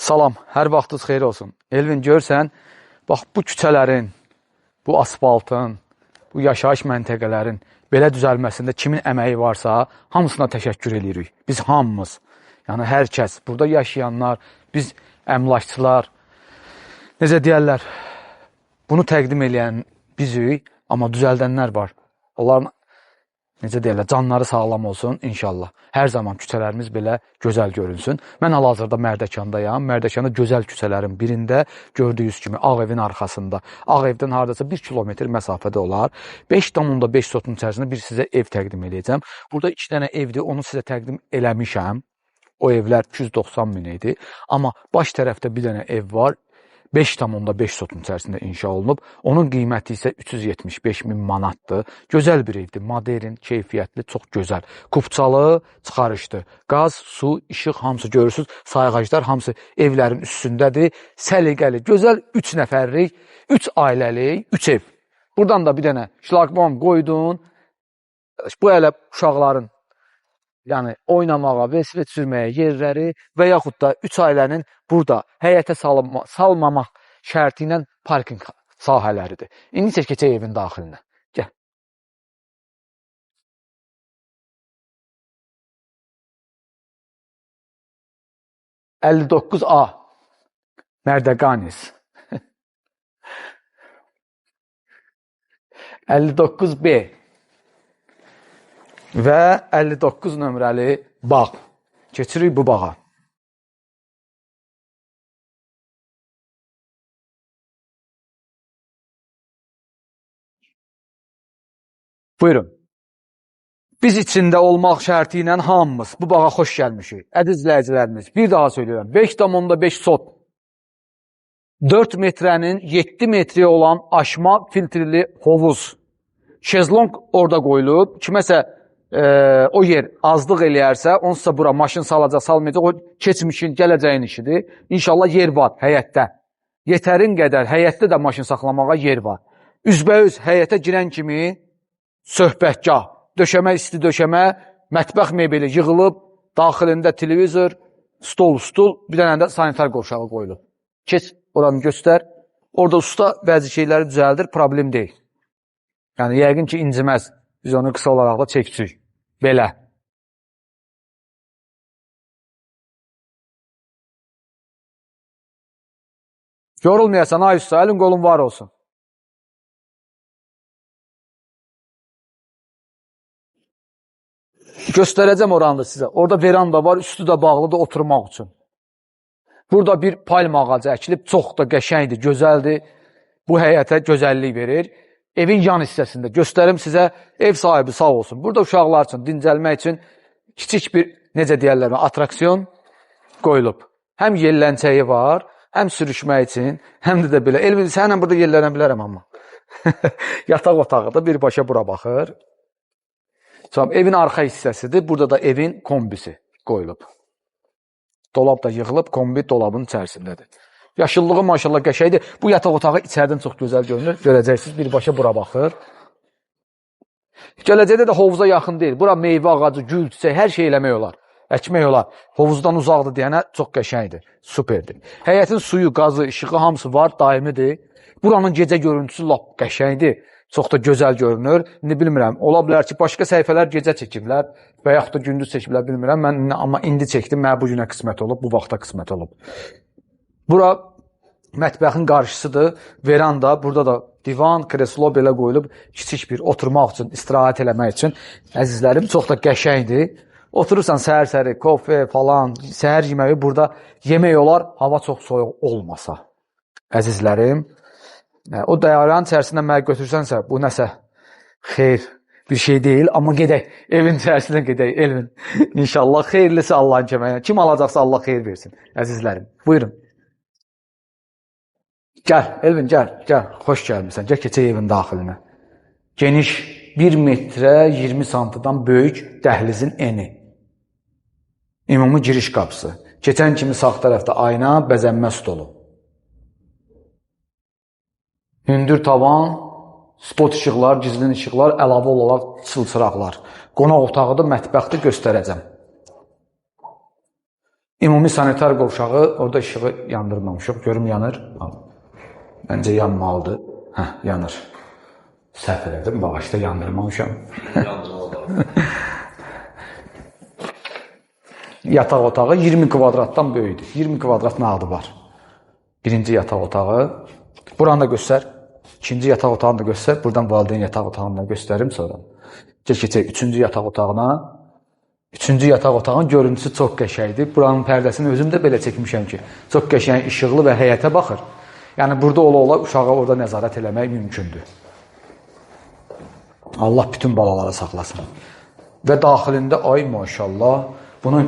Salam, hər vaxtınız xeyir olsun. Elvin, görsən, bax bu küçələrin, bu asfaltın, bu yaşayış məntəqələrin belə düzəlməsində kimin əməyi varsa, hamısına təşəkkür edirik. Biz hamımız, yəni hər kəs, burada yaşayanlar, biz əmlakçılar, necə deyərlər, bunu təqdim edən bizik, amma düzəldənlər var. Onların, necə deyərlər, canları sağlam olsun inşallah. Hər zaman küçələrimiz belə gözəl görünsün. Mən hal-hazırda Mərdəkandayam. Mərdəkanda gözəl küçələrin birində gördüyünüz kimi Ağ evin arxasında. Ağ evdən haradasa 1 kilometr məsafədə olar. 5,5 sotun içərisində bir sizə ev təqdim edəcəm. Burada 2 dənə evdir, onu sizə təqdim eləmişəm. O evlər 290 min idi. Amma baş tərəfdə bir dənə ev var. 5,5 sotun içərisində inşa olunub. Onun qiyməti isə 375 min manatdır. Gözəl bir evdir. Modern, keyfiyyətli, çox gözəl. Kupçalı, çıxarışdı. Qaz, su, işıq hamısı görürsünüz. Sayğaclar hamısı evlərin üstündədir. Səliqəli, gözəl 3 nəfərlik, 3 ailəlik, 3 ev. Buradan da bir dənə şlaqbon qoydun. Bu elə uşaqların yəni oynamağa, velosiped sürməyə yerləri və yaxud da 3 ailənin burada həyətə salmamaq şərti ilə parking sahələridir. İndi isə keçək evin daxilinə. Gəl. $59A Mərdəqanis 59B və 59 nömrəli bağ. Keçirik bu bağa. Buyurun. Biz içində olmaq şərti ilə hamımız bu bağa xoş gəlmişik. Əziz izləyicilərimiz, bir daha söylüyorum. 5,5 sot. 4 metrənin 7 metrə olan aşma filtrli hovuz. Şezlong orada qoyulub. Kiməsə o yer azlıq eləyərsə, onsuz bura maşın salacaq, salmayacaq, o keçmişin, gələcəyin işidir. İnşallah yer var həyətdə. Yetərin qədər həyətdə də maşın saxlamağa yer var. Üzbəüz həyətə girən kimi söhbətgah, döşəmə, isti döşəmə, mətbəx mebeli yığılıb, daxilində televizor, stul, bir dənə də sanitar qovşağı qoyulub. Keç, oranı göstər. Orada usta bəzi şeyləri düzəldir, problem deyil. Yəni, yəqin ki, inciməz. Biz onu qısa olaraq da çəkcük. Belə. Yorulmayasan, ay usta, əlin qolun var olsun. Göstərəcəm oranı da sizə. Orada veranda var, üstü də bağlıdır oturmaq üçün. Burada bir palma ağacı əkilib, çox da qəşəngdir, gözəldir. Bu həyətə gözəllik verir. Evin yan hissəsində göstərim sizə, ev sahibi sağ olsun. Burada uşaqlar üçün, dincəlmək üçün kiçik bir, necə deyərlər, atraksiyon qoyulub. Həm yelləncəyi var, həm sürüşmək üçün, həm də belə. Elvin, sənlə burada yellənə bilərəm amma. Yataq otağı da birbaşa bura baxır. Evin arxa hissəsidir. Burada da evin kombisi qoyulub. Dolab da yığılıb, kombi dolabın içərisindədir. Yaşıllığı maşallah qəşəkdir. Bu yataq otağı içərdən çox gözəl görünür. Görəcəksiniz, birbaşa bura baxır. Gələcəkdə də hovuza yaxın deyil. Bura meyvə ağacı, gül, çiçək, hər şey eləmək olar. Əkmək olar. Hovuzdan uzaqdır deyənə çox qəşəkdir. Superdir. Həyətin suyu, qazı, işığı hamısı var, daimidir. Buranın gecə görüntüsü lap qəşəkdir. Çox da gözəl görünür. İndi bilmirəm, ola bilər ki, başqa səhifələr gecə çəkiblər və yaxud da gündüz çəkiblər, bilmirəm. Mən amma indi çəkdim, mənə bu günə qismət olub, bu vaxta qismət olub. Bura mətbəxin qarşısıdır, veranda, burada da divan, kreslo belə qoyulub, kiçik bir oturmaq üçün, istirahət eləmək üçün. Əzizlərim, çox da qəşəngdir. Oturursan səhər-səhəri, kofe falan, səhər yeməyi burada yemək olar, hava çox soyuq olmasa. Əzizlərim, o dayanın içərisində mənə götürsənsə, bu nəsə xeyr bir şey deyil, amma gedək, evin içərisində gedək, Elvin. İnşallah xeyirlisi Allahın köməyi. Kim alacaqsa Allah xeyir versin, əzizlərim. Buyurun. Gəl, Elvin, gəl, xoş gəlmirsən, gəl keçək evin daxilinə. Geniş 1 metrə 20 santıdan böyük dəhlizin eni. Ümumi giriş qapısı. Keçən kimi sağ tərəfdə ayna, bəzənmə stolu. Hündür tavan, spot işıqlar, gizlin işıqlar, əlavə olaraq çılçıraqlar. Qonaq otağıdır, mətbəxdir, göstərəcəm. ümumi sanitar qovşağı, orada işığı yandırmamışıq. Görüm yanır. Məncə yanmalıdır. Yanır. Səhv elədim, bağışda yandırmamışam. Yataq otağı 20 kvadratdan böyüdür. 20 kvadrat nağdı var. Birinci yataq otağı. Buranı da göstər. İkinci yataq otağını da göstər. Buradan valideyn yataq otağını da göstərim sonra. Keçək üçüncü yataq otağına. Üçüncü yataq otağının görüntüsü çox qəşəngdir. Buranın pərdəsini özüm də belə çəkmişəm ki, çox qəşəng, işıqlı və həyətə baxır. Yəni, burada ola-ola uşağa orada nəzarət eləmək mümkündür. Allah bütün balaları saxlasın. Və daxilində, ay maşallah, bunu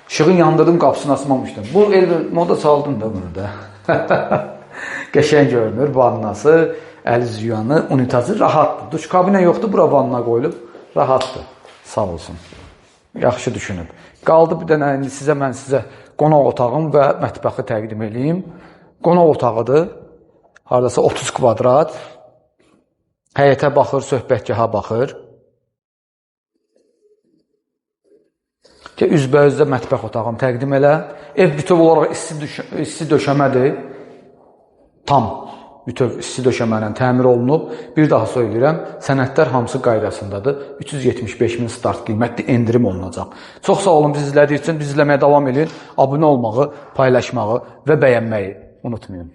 işığın yandırdım, qapısını asmamışdım. Bu Elvin moda saldın da bunu da. Qəşəng görünür, vannası, əl yuyanı, unitazı rahatdır. Duş kabinə yoxdur, bura vanna qoyulub, rahatdır. Sağ olsun. Yaxşı düşünüb. Qaldı bir dənə, indi mən sizə qonaq otağım və mətbəxi təqdim edeyim. Qonaq otağıdır. Haradasa 30 kvadrat. Həyətə baxır, söhbətgaha baxır. Üzbəyüzdə mətbəx otağını təqdim elə. Ev bütöv olaraq isti döşəmədir. Tam bütöv isti döşəməylə təmir olunub. Bir daha söyləyirəm, sənədlər hamısı qaydasındadır. 375.000 start qiymətli endirim olunacaq. Çox sağ olun bizi izlədiyi üçün. Biz izləməyə davam edin. Abunə olmağı, paylaşmağı və bəyənməyi unutmayın.